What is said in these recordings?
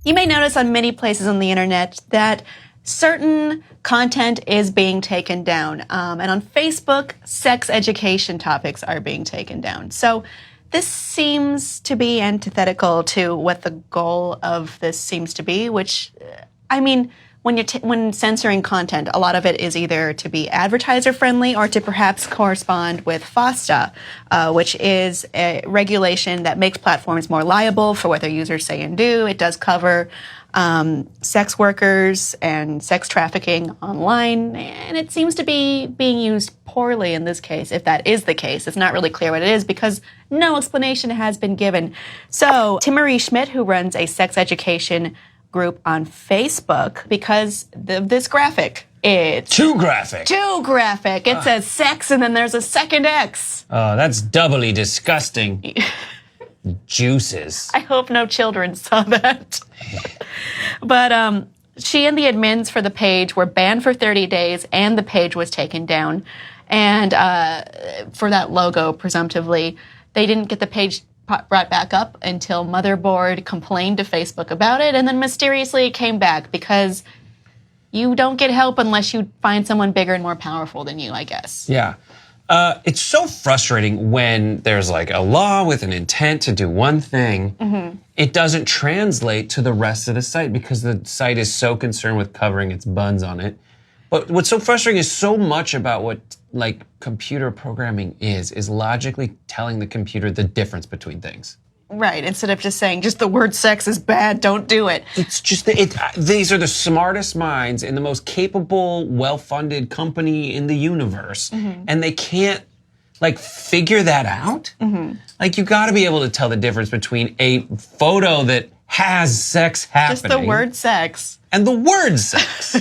You may notice on many places on the internet that certain content is being taken down. And on Facebook, sex education topics are being taken down. So this seems to be antithetical to what the goal of this seems to be, which, I mean, when censoring content, a lot of it is either to be advertiser friendly or to perhaps correspond with FOSTA, which is a regulation that makes platforms more liable for what their users say and do. It does cover sex workers and sex trafficking online, and it seems to be being used poorly in this case. If that is the case, it's not really clear what it is because no explanation has been given. So Timmerie Schmidt, who runs a sex education group on Facebook, because this graphic, it's too graphic. Too graphic. It says sex and then there's a second X. Oh, that's doubly disgusting. Juices. I hope no children saw that. But she and the admins for the page were banned for 30 days and the page was taken down. And for that logo, presumptively, they didn't get the page brought back up until Motherboard complained to Facebook about it, and then mysteriously it came back because you don't get help unless you find someone bigger and more powerful than you, I guess. Yeah. It's so frustrating when there's like a law with an intent to do one thing. It doesn't translate to the rest of the site because the site is so concerned with covering its buns on it. But what's so frustrating is so much about what like computer programming is logically telling the computer the difference between things. Right, instead of just saying, just the word sex is bad, don't do it. It's just, these are the smartest minds in the most capable, well-funded company in the universe, and they can't, like, figure that out? Like, you gotta be able to tell the difference between a photo that has sex happening. Just the word sex. And the word sex.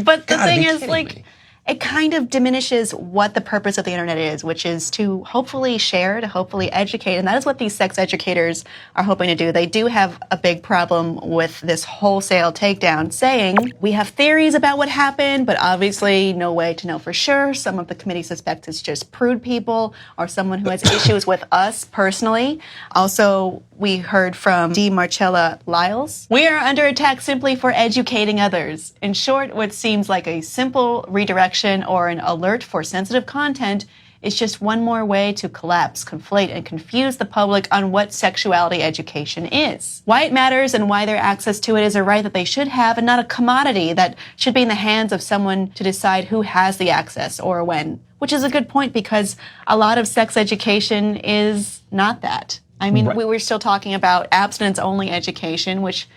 But the thing is, like, it kind of diminishes what the purpose of the internet is, which is to hopefully share, to hopefully educate. And that is what these sex educators are hoping to do. They do have a big problem with this wholesale takedown, saying we have theories about what happened, but obviously no way to know for sure. Some of the committee suspects it's just prude people or someone who has issues with us personally. Also, we heard from D. Marcella Lyles. We are under attack simply for educating others. In short, what seems like a simple redirection or an alert for sensitive content is just one more way to collapse, conflate, and confuse the public on what sexuality education is. Why it matters and why their access to it is a right that they should have and not a commodity that should be in the hands of someone to decide who has the access or when. Which is a good point because a lot of sex education is not that. I mean, we were still talking about abstinence-only education, which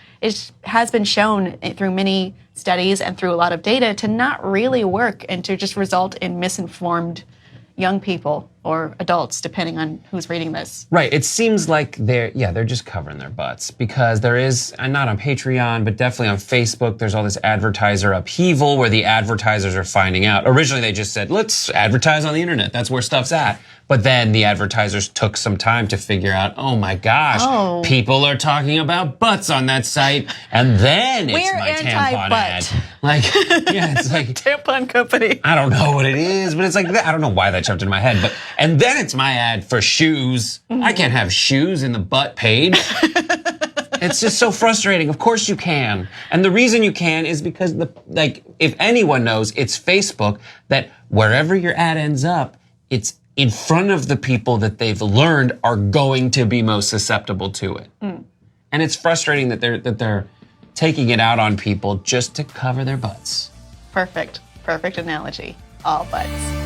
has been shown through many studies and through a lot of data to not really work and to just result in misinformed young people or adults, depending on who's reading this. Right. It seems like they're just covering their butts because there is, and not on Patreon, but definitely on Facebook, there's all this advertiser upheaval where the advertisers are finding out. Originally, they just said, let's advertise on the internet. That's where stuff's at. But then the advertisers took some time to figure out, oh my gosh, people are talking about butts on that site. And then it's my tampon ad. Like, yeah, it's like tampon company. I don't know what it is, but it's like that. I don't know why that jumped into my head. And then it's my ad for shoes. I can't have shoes in the butt page. It's just so frustrating. Of course you can. And the reason you can is because if anyone knows, it's Facebook that wherever your ad ends up, it's in front of the people that they've learned are going to be most susceptible to it. And it's frustrating that they're taking it out on people just to cover their butts. Perfect analogy. All butts.